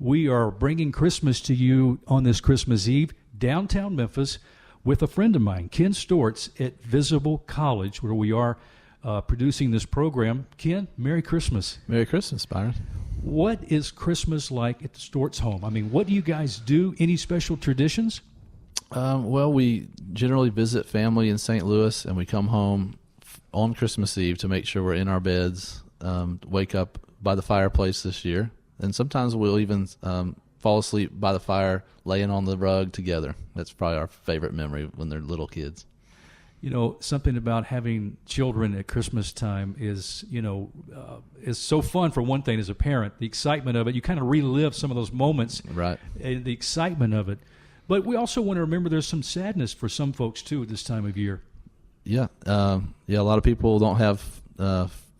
We are bringing Christmas to you on this Christmas Eve, downtown Memphis, with a friend of mine, Ken Steorts, at Visible College, where we are producing this program. Ken, Merry Christmas. Merry Christmas, Byron. What is Christmas like at the Steorts home? I mean, what do you guys do? Any special traditions? Well, we generally visit family in St. Louis, and we come home on Christmas Eve to make sure we're in our beds, wake up by the fireplace this year, and sometimes we'll even fall asleep by the fire laying on the rug together. That's probably our favorite memory when they're little kids. You know, something about having children at Christmas time is, is so fun for one thing as a parent. The excitement of it, you kind of relive some of those moments. Right. And the excitement of it. But we also want to remember there's some sadness for some folks, too, at this time of year. Yeah. A lot of people don't have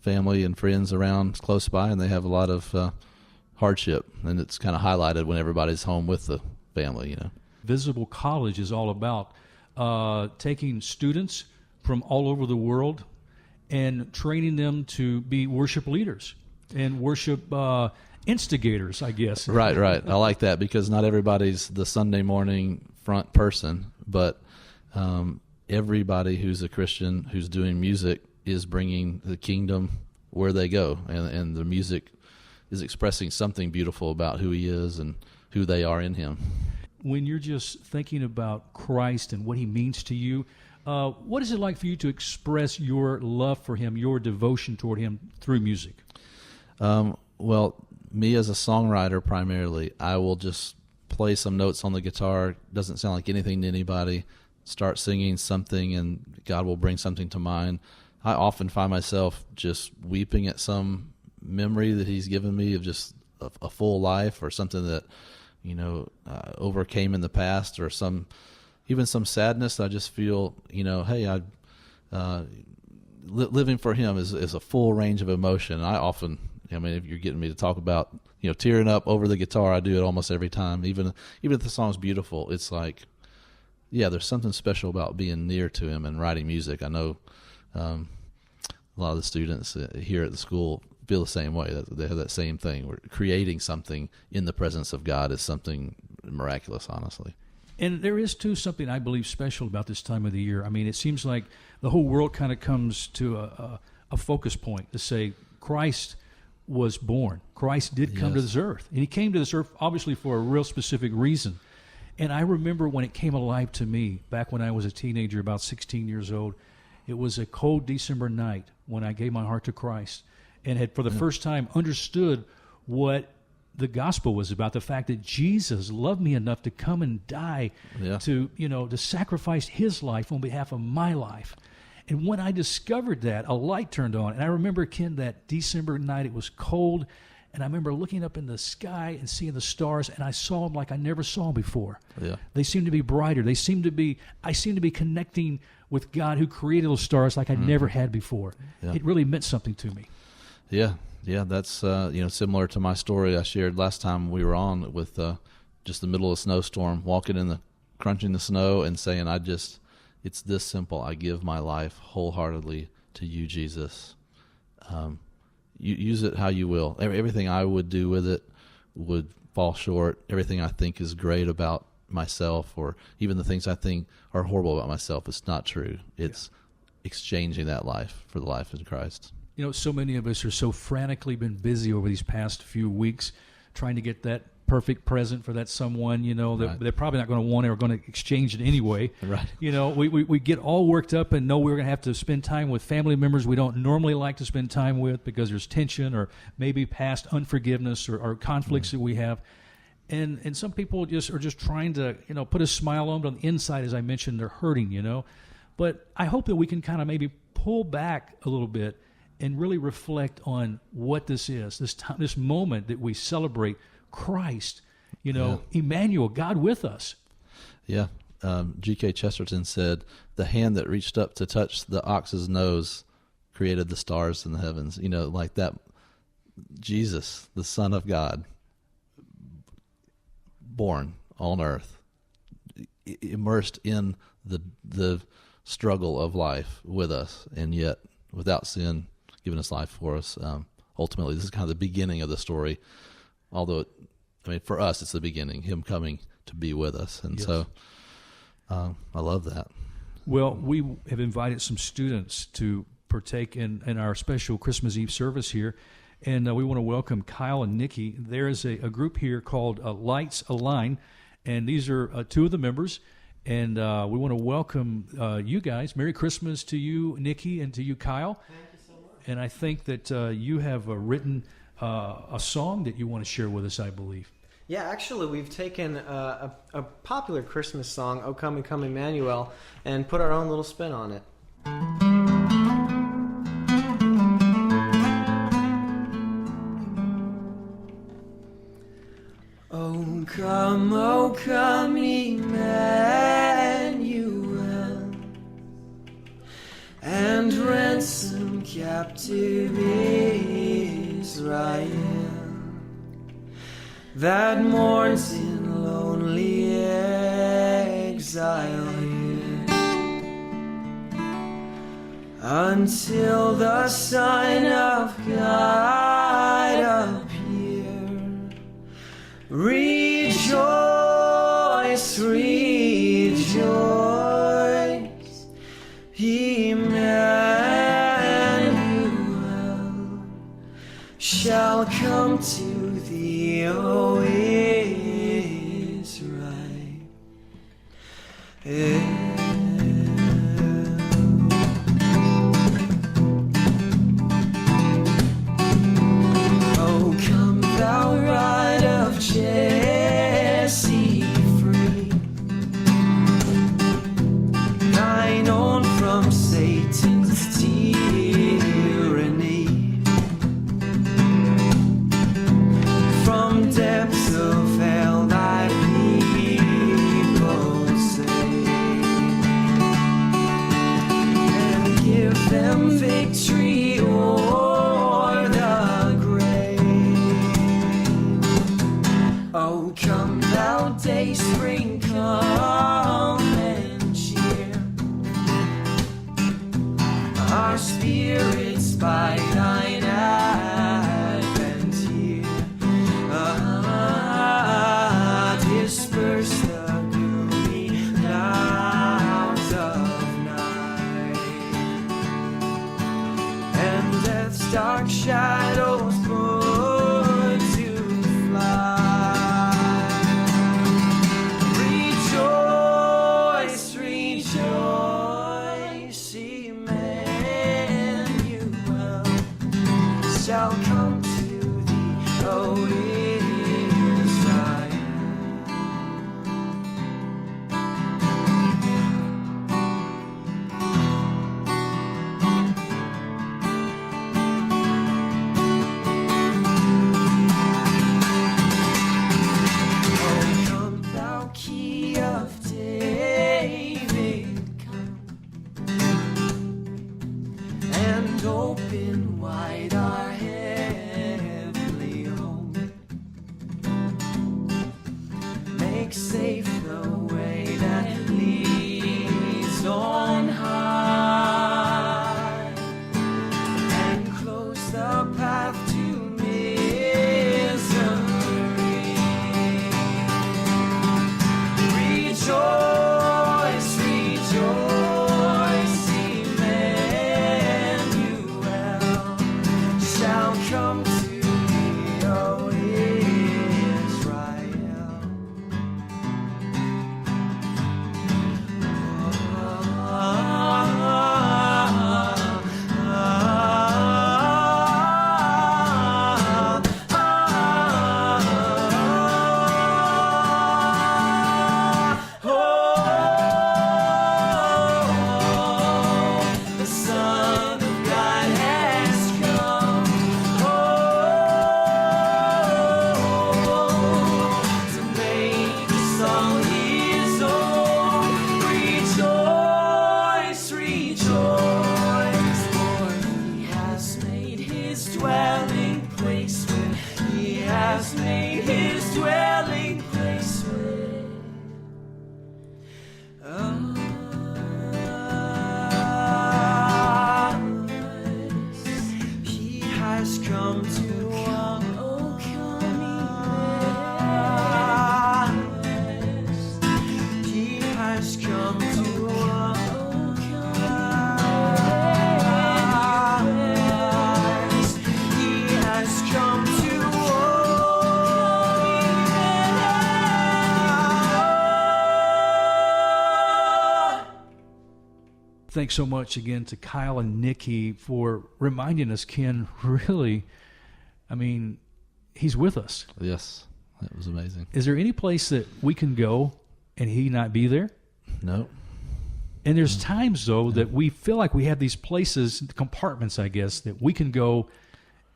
family and friends around close by, and they have a lot of hardship, and it's kind of highlighted when everybody's home with the family, Visible College is all about taking students from all over the world and training them to be worship leaders and worship instigators, I guess. Right. I like that because not everybody's the Sunday morning front person, but everybody who's a Christian who's doing music is bringing the kingdom where they go, and the music is expressing something beautiful about who he is and who they are in him. When you're just thinking about Christ and what he means to you, what is it like for you to express your love for him, your devotion toward him through music? Well, me as a songwriter primarily, I will just play some notes on the guitar. Doesn't sound like anything to anybody. Start singing something, and God will bring something to mind. I often find myself just weeping at some memory that he's given me of just a full life, or something that overcame in the past, or even some sadness. I just feel, hey, living for him is a full range of emotion. I often, if you're getting me to talk about, tearing up over the guitar, I do it almost every time. Even if the song's beautiful, it's like, yeah, there's something special about being near to him and writing music. I know a lot of the students here at the school feel the same way. They have that same thing. We're creating something in the presence of God is something miraculous, honestly. And there is, too, something I believe special about this time of the year. I mean, it seems like the whole world kind of comes to a focus point to say Christ was born. Christ did come to this earth. And he came to this earth, obviously, for a real specific reason. And I remember when it came alive to me, back when I was a teenager, about 16 years old, it was a cold December night when I gave my heart to Christ and had for the first time understood what the gospel was about, the fact that Jesus loved me enough to come and die, to sacrifice his life on behalf of my life. And when I discovered that, a light turned on. And I remember, Ken, that December night, it was cold, and I remember looking up in the sky and seeing the stars, and I saw them like I never saw them before. Yeah. They seemed to be brighter. I seemed to be connecting with God who created those stars like I never had before. Yeah. It really meant something to me. Yeah, that's similar to my story I shared last time we were on with just the middle of a snowstorm, crunching the snow and saying, it's this simple. I give my life wholeheartedly to you, Jesus. You use it how you will. Everything I would do with it would fall short. Everything I think is great about myself, or even the things I think are horrible about myself, it's not true. It's exchanging that life for the life in Christ. So many of us are so frantically been busy over these past few weeks trying to get that perfect present for that someone, they're probably not going to want it or going to exchange it anyway. Right. We get all worked up and know we're going to have to spend time with family members we don't normally like to spend time with because there's tension or maybe past unforgiveness or conflicts that we have. And some people are just trying to, put a smile on, but on the inside, as I mentioned, they're hurting, But I hope that we can kind of maybe pull back a little bit and really reflect on what this is, this moment that we celebrate Christ, Emmanuel, God with us. Yeah. G.K. Chesterton said, the hand that reached up to touch the ox's nose created the stars in the heavens. Like that, Jesus, the Son of God, born on earth, immersed in the struggle of life with us, and yet without sin, giving his life for us. Ultimately, this is kind of the beginning of the story, although I mean, for us, it's the beginning, him coming to be with us. And so I love that. Well, we have invited some students to partake in our special Christmas Eve service here. And we want to welcome Kyle and Nicki. There is a group here called Lights Align, and these are two of the members. And we want to welcome you guys. Merry Christmas to you, Nicki, and to you, Kyle. Thank you so much. And I think that you have written a song that you want to share with us, I believe. Yeah, actually, we've taken a popular Christmas song, "O Come, Come Emmanuel," and put our own little spin on it. O come, Emmanuel, and ransom captive Israel that mourns in lonely exile here, until the Son of God appear. Rejoice, rejoice, Emmanuel shall come to thee, O Israel. Oh, come thou Rod of Jesse free, thine own from Satan's tyranny, from depths of hell thy people save, and give them victory o'er the grave. Oh, come thou day spring, come and cheer our spirits by thine advent here. Disperse the gloomy clouds of night, and death's dark shadows put to flight. Rejoice, rejoice, Emmanuel shall come to thee, O Israel. Oh, come thou Key of David, come and open wide our heavenly home. Make safe the way that leads on high, and close the path to misery. Rejoice, rejoice, Emmanuel shall come to thee, O Israel. thanks so much again to Kyle and Nicki for reminding us, Ken, really, I mean, he's with us. Yes, that was amazing. Is there any place that we can go and he not be there? No. And there's times, though, that we feel like we have these places, compartments, I guess, that we can go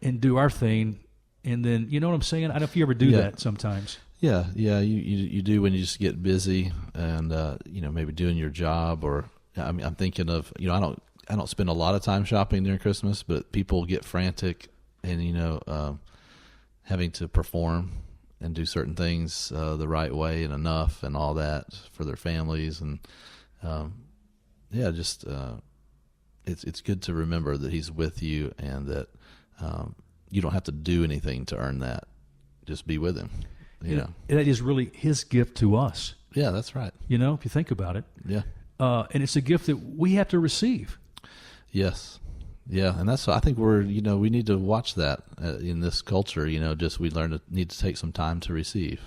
and do our thing. And then, you know what I'm saying? I don't know if you ever do that sometimes. Yeah, you do when you just get busy and, maybe doing your job or, I mean, I'm thinking of, I don't spend a lot of time shopping during Christmas, but people get frantic and, having to perform and do certain things the right way and enough and all that for their families. And, it's good to remember that he's with you and that you don't have to do anything to earn that. Just be with him. And that is really his gift to us. Yeah, that's right. If you think about it. Yeah. And it's a gift that we have to receive. Yes. Yeah, and I think we need to watch that in this culture, we need to take some time to receive.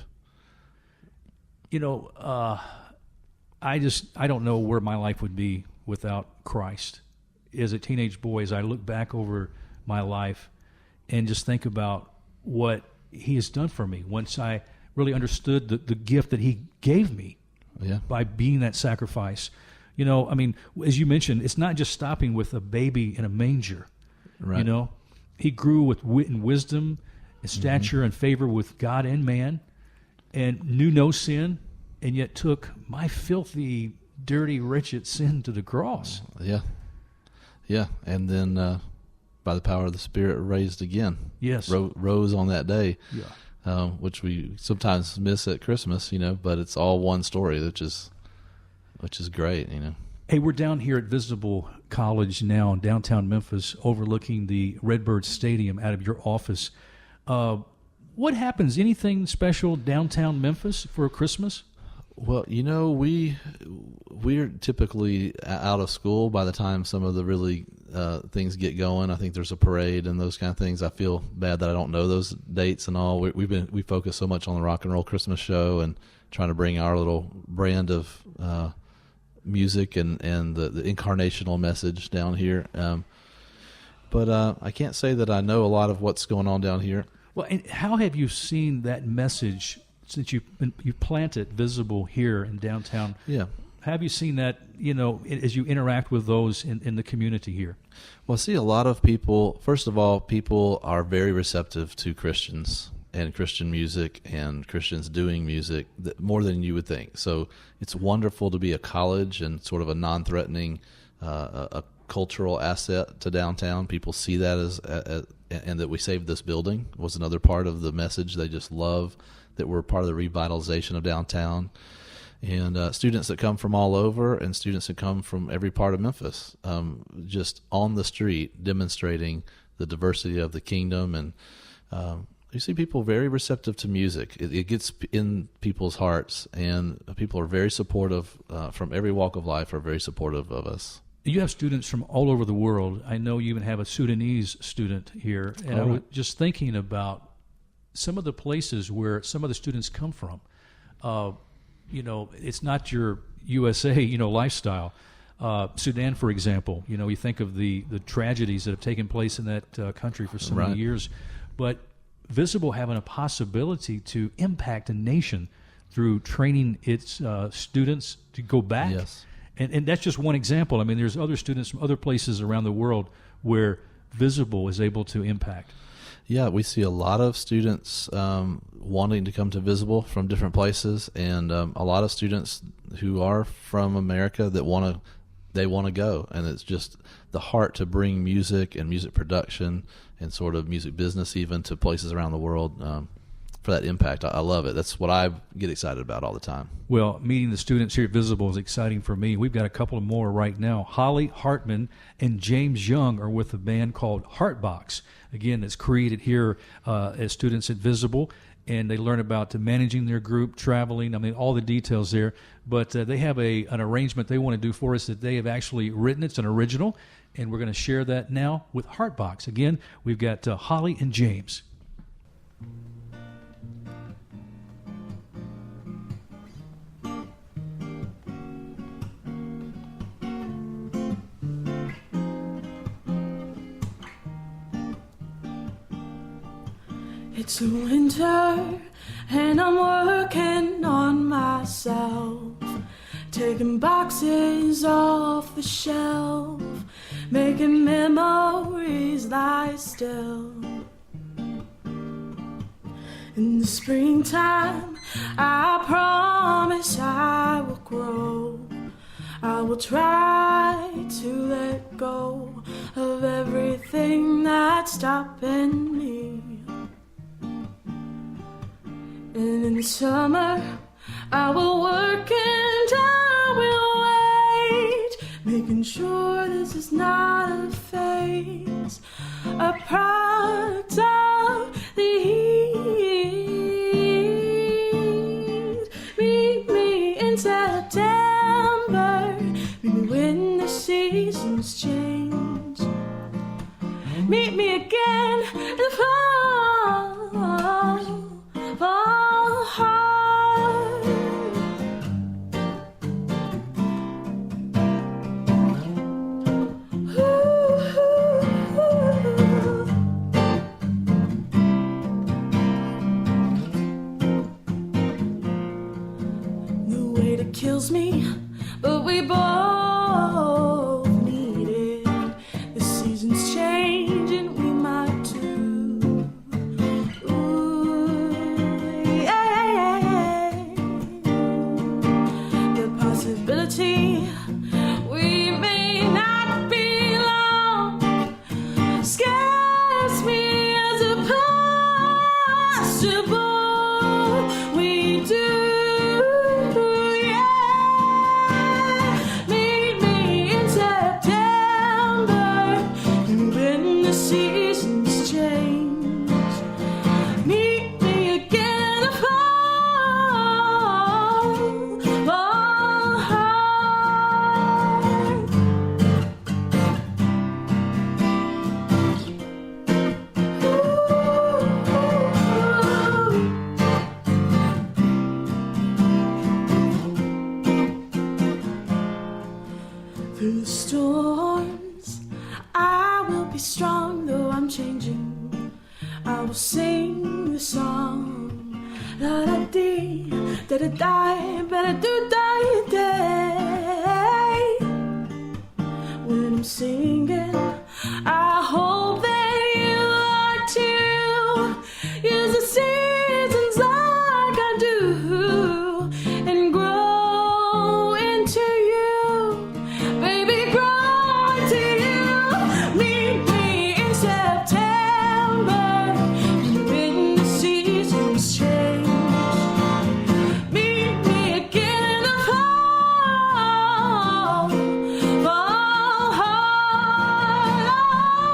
I don't know where my life would be without Christ. As a teenage boy, as I look back over my life and just think about what he has done for me, once I really understood the gift that he gave me by being that sacrifice. As you mentioned, it's not just stopping with a baby in a manger. Right. He grew with wit and wisdom and stature and favor with God and man and knew no sin and yet took my filthy, dirty, wretched sin to the cross. Yeah. Yeah. And then by the power of the Spirit raised again. Yes. Rose on that day. Yeah. Which we sometimes miss at Christmas, but it's all one story, which is great, Hey, we're down here at Visible College now in downtown Memphis, overlooking the Redbird Stadium out of your office. What happens? Anything special downtown Memphis for Christmas? Well, we're typically out of school by the time some of the really things get going. I think there's a parade and those kind of things. I feel bad that I don't know those dates and all. We focus so much on the Rock and Roll Christmas Show and trying to bring our little brand of music and the incarnational message down here. But I can't say that I know a lot of what's going on down here. Well, and how have you seen that message since you planted Visible here in downtown? Yeah. Have you seen that, as you interact with those in the community here? Well, I see a lot of people. First of all, people are very receptive to Christians and Christian music and Christians doing music more than you would think. So it's wonderful to be a college and sort of a non-threatening a cultural asset to downtown. People see that as and that we saved this building was another part of the message. They just love that we're part of the revitalization of downtown. And students that come from all over and students that come from every part of Memphis, just on the street demonstrating the diversity of the kingdom. And you see people very receptive to music. It gets in people's hearts, and people are very supportive from every walk of life are very supportive of us. You have students from all over the world. I know you even have a Sudanese student here. And I was just thinking about some of the places where some of the students come from. It's not your USA, lifestyle. Sudan, for example, you think of the tragedies that have taken place in that country for so many years. But Visible having a possibility to impact a nation through training its students to go back. Yes. And that's just one example. I mean, there's other students from other places around the world where Visible is able to impact. Yeah, we see a lot of students wanting to come to Visible from different places, and a lot of students who are from America that want to go, and it's just the heart to bring music and music production and sort of music business even to places around the world for that impact. I love it. That's what I get excited about all the time. Well, meeting the students here at Visible is exciting for me. We've got a couple of more right now. Holly Hartman and James Young are with a band called Heartbox. Again, it's created here as students at Visible, and they learn about managing their group, traveling, all the details there. But they have an arrangement they want to do for us that they have actually written. It's an original, and we're going to share that now with Heartbox. Again, we've got Holly and James. It's winter and I'm working on myself, taking boxes off the shelf, making memories lie still. In the springtime, I promise I will grow. I will try to let go of everything that's stopping me. And in the summer, I will work and I will wait, making sure this is not a phase, a product of the heat. Meet me in September, meet me when the seasons change. Meet me again in the fall, fall hard. The weight it kills me, but we both need it. The seasons change and we might too. Ooh, yeah. The possibility we may not belong scares me as impossible. We do. Through the storms, I will be strong, though I'm changing. I will sing the song. La da dee, da da die, better do die day. When I'm singing, I hope that you are too. Use the seasons like I do and grow into you. Baby, grow into you. Meet me in September when the seasons change. Meet me again in the fall, fall hard.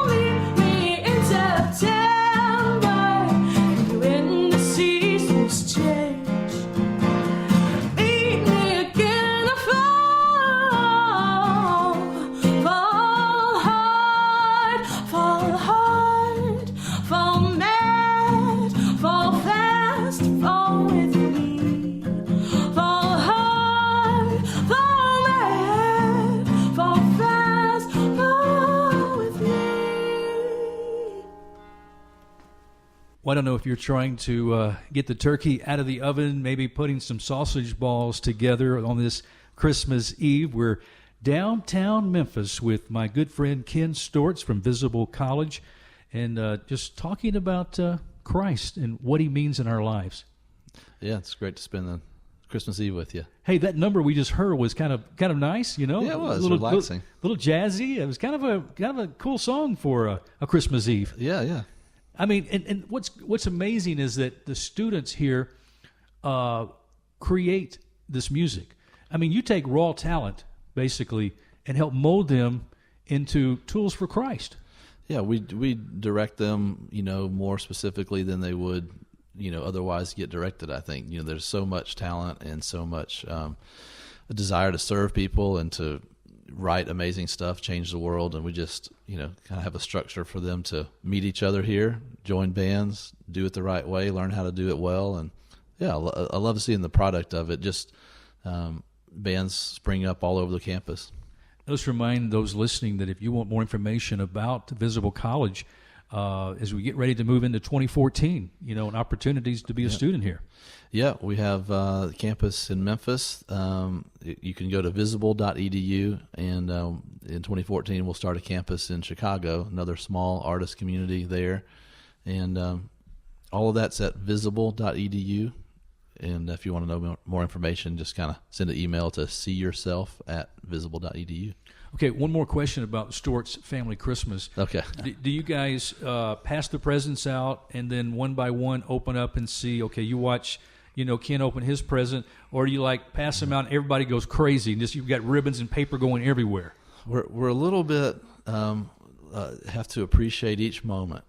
Meet me in September when the seasons change. Meet me again in the fall, fall hard, fall hard, fall mad, fall fast, fall with me. Fall hard, fall mad, fall fast, fall with me. Well, I don't know if you're trying to get the turkey out of the oven, maybe putting some sausage balls together on this Christmas Eve. We're downtown Memphis with my good friend Ken Steorts from Visible College, and just talking about Christ and what he means in our lives. Yeah, it's great to spend the Christmas Eve with you. Hey, that number we just heard was kind of nice, you know. Yeah, it was little, relaxing. little jazzy. It was kind of a cool song for a Christmas Eve. Yeah. I mean, and what's amazing is that the students here create this music. I mean, you take raw talent basically and help mold them into tools for Christ. Yeah, we direct them, more specifically than they would, otherwise get directed. I think there's so much talent and so much a desire to serve people and to write amazing stuff, change the world, and we just kind of have a structure for them to meet each other here, join bands, do it the right way, learn how to do it well, and I love seeing the product of it. Just bands spring up all over the campus. Let's remind those listening that if you want more information about Visible College, as we get ready to move into 2014, and opportunities to be a student here. Yeah, we have the campus in Memphis. You can go to visible.edu, and in 2014 we'll start a campus in Chicago, another small artist community there. And all of that's at visible.edu. And if you want to know more information, just kind of send an email to seeyourself@visible.edu. Okay, one more question about Steorts Family Christmas. Okay. Do you guys pass the presents out and then one by one open up and see, okay, you watch, Ken open his present, or do you pass them out and everybody goes crazy and just you've got ribbons and paper going everywhere? We're a little bit have to appreciate each moment.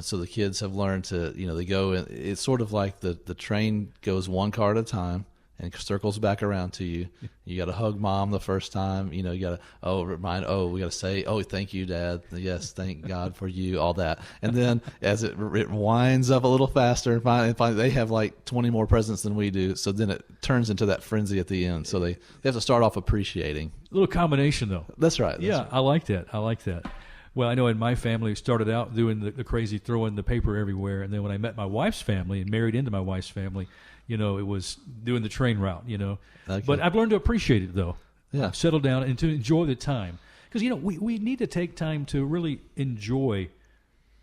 So the kids have learned to, they go, it's sort of like the train goes one car at a time and circles back around to you. You got to hug mom the first time, you got to, we got to say, thank you, Dad. Yes, thank God for you, all that. And then as it winds up a little faster, and finally they have 20 more presents than we do. So then it turns into that frenzy at the end. So they have to start off appreciating. A little combination, though. That's right. Yeah, right. I like that. Well, I know in my family, we started out doing the crazy throwing the paper everywhere. And then when I met my wife's family and married into my wife's family, it was doing the train route, Okay. But I've learned to appreciate it, though. Yeah. I've settled down and to enjoy the time. Because, we need to take time to really enjoy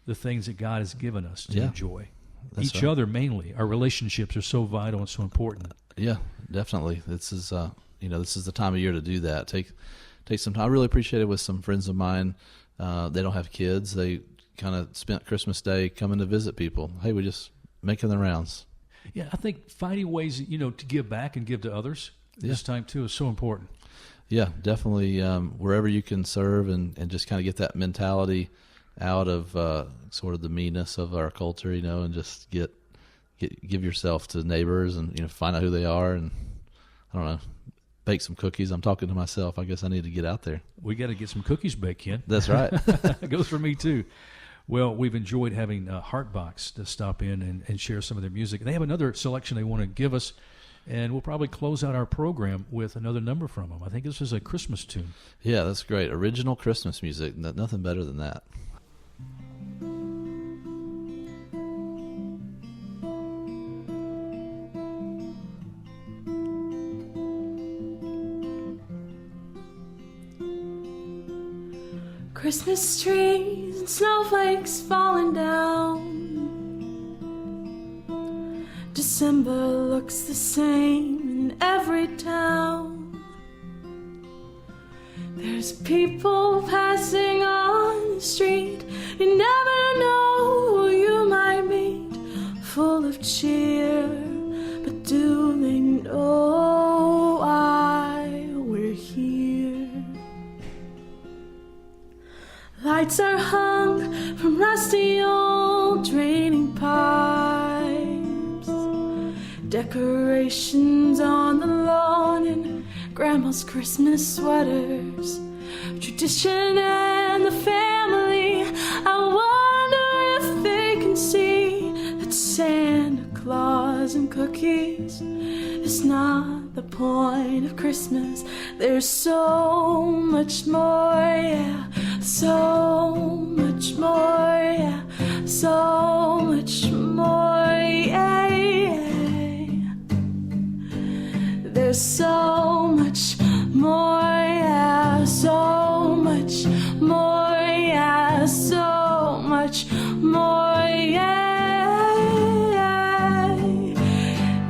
the things that God has given us to enjoy. That's Each right. other mainly. Our relationships are so vital and so important. Yeah, definitely. This is, this is the time of year to do that. Take some time. I really appreciate it with some friends of mine. They don't have kids. They kind of spent Christmas Day coming to visit people. Hey, we're just making the rounds. Yeah, I think finding ways, to give back and give to others this time, too, is so important. Yeah, definitely. Wherever you can serve and just kind of get that mentality out of sort of the meanness of our culture, and just give yourself to neighbors and, find out who they are and, I don't know, bake some cookies. I'm talking to myself. I guess I need to get out there. We got to get some cookies baked, Ken. That's right. It goes for me, too. Well, we've enjoyed having Heartbox to stop in and share some of their music. And they have another selection they want to give us, and we'll probably close out our program with another number from them. I think this is a Christmas tune. Yeah, that's great. Original Christmas music. Nothing better than that. Christmas trees and snowflakes falling down. December looks the same in every town. There's people passing on the street. You never know who you might meet. Full of cheer, but do they know why we're here? Lights are hung from rusty old draining pipes. Decorations on the lawn and Grandma's Christmas sweaters. Tradition and the family. I wonder if they can see that Santa Claus and cookies is not the point of Christmas. There's so much more, yeah. So much more, yeah. So much more, yeah, yeah. There's so much more, yeah. So much more, yeah. So much more, yeah.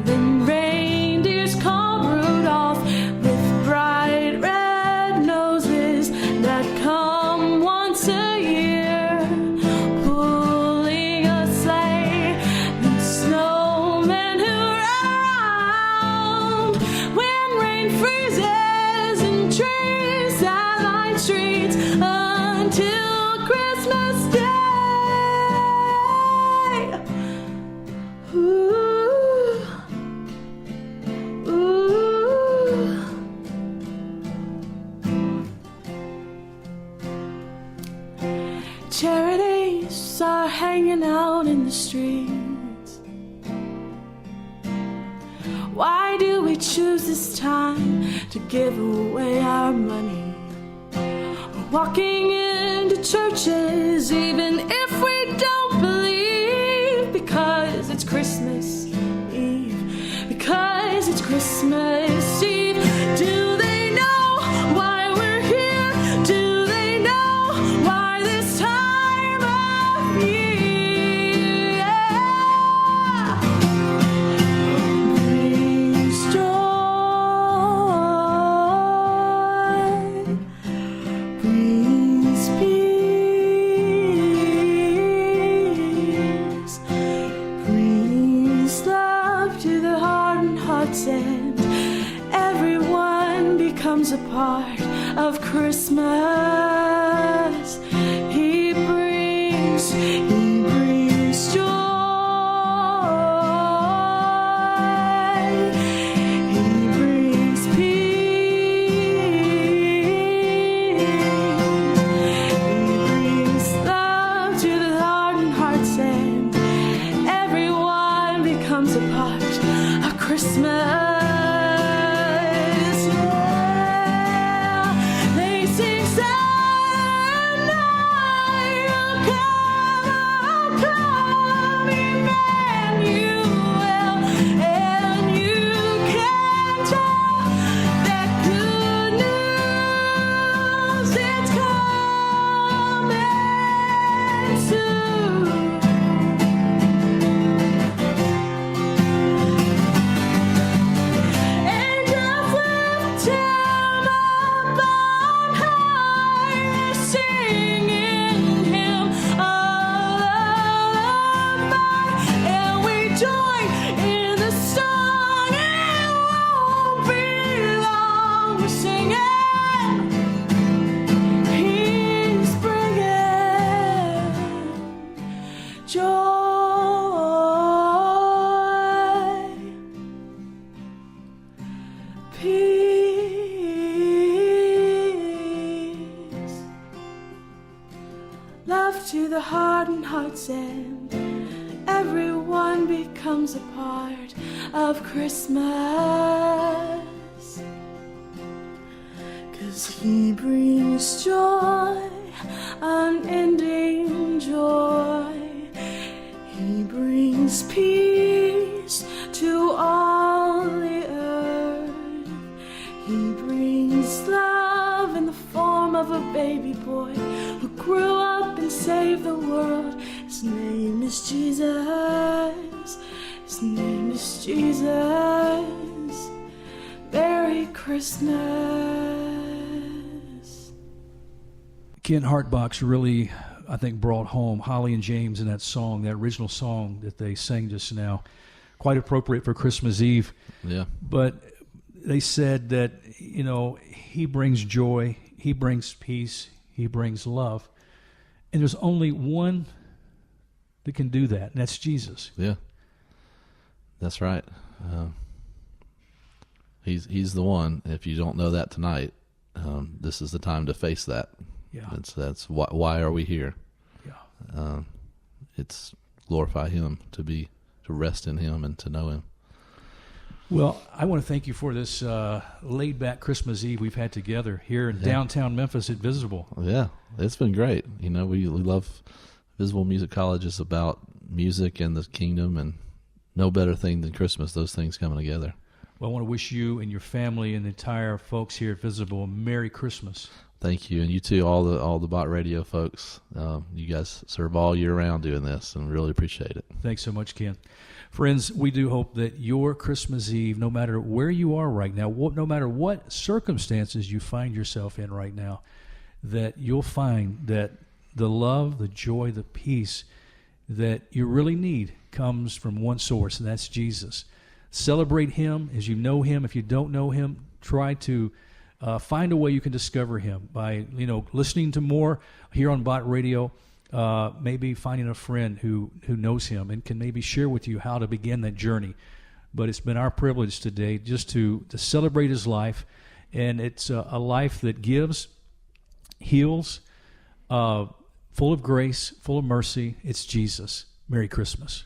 Then reindeers call Rudolph with bright red noses that come once a year, pulling a sleigh. Then snowmen who run around when rain freezes and trees that line streets until Christmas Day. Ooh, ooh. Charities are hanging out in the streets. Why do we choose this time to give away our money? We're walking into churches even if we Christmas Eve, because it's Christmas Eve. Do they know why we're here? Do they know why this time of year brings joy, brings peace, brings love to the hardened hearts, and everyone becomes a part of Christmas. He brings joy. He brings peace. He brings love to the hardened hearts, and everyone becomes a part of Christmas. They sing Silent Night, oh come, Emmanuel, and you can tell that good news, it's coming soon. Angels lift him up on high, singing him a lullaby, and we join in the song. It won't be long. We're singing. He's bringing joy, peace, love to the hardened hearts, and everyone becomes a part of Christmas. 'Cause he brings joy, unending joy. He brings peace to all the earth. He brings love in the form of a baby boy who grew up and saved the world. His name is Jesus. His name is Jesus. Merry Christmas. Ken Hartbox really, I think, brought home Holly and James in that song, that original song that they sang just now. Quite appropriate for Christmas Eve. Yeah. But they said that, he brings joy, he brings peace, he brings love. And there's only one that can do that, and that's Jesus. Yeah. That's right. He's the one. If you don't know that tonight, this is the time to face that. Yeah. That's why are we here? Yeah. It's glorify Him, to rest in Him and to know Him. Well, I want to thank you for this laid-back Christmas Eve we've had together here in downtown Memphis at Visible. Yeah, it's been great. We love Visible Music College. Is about music and the kingdom, and no better thing than Christmas, those things coming together. Well, I want to wish you and your family and the entire folks here at Visible a Merry Christmas. Thank you, and you too, all the Bot Radio folks. You guys serve all year round doing this, and really appreciate it. Thanks so much, Ken. Friends, we do hope that your Christmas Eve, no matter where you are right now, no matter what circumstances you find yourself in right now, that you'll find that the love, the joy, the peace that you really need comes from one source, and that's Jesus. Celebrate Him as you know Him. If you don't know Him, try to find a way you can discover Him by listening to more here on Bot Radio. Maybe finding a friend who knows Him and can maybe share with you how to begin that journey. But it's been our privilege today just to celebrate His life, and it's a life that gives, heals, full of grace, full of mercy. It's Jesus. Merry Christmas.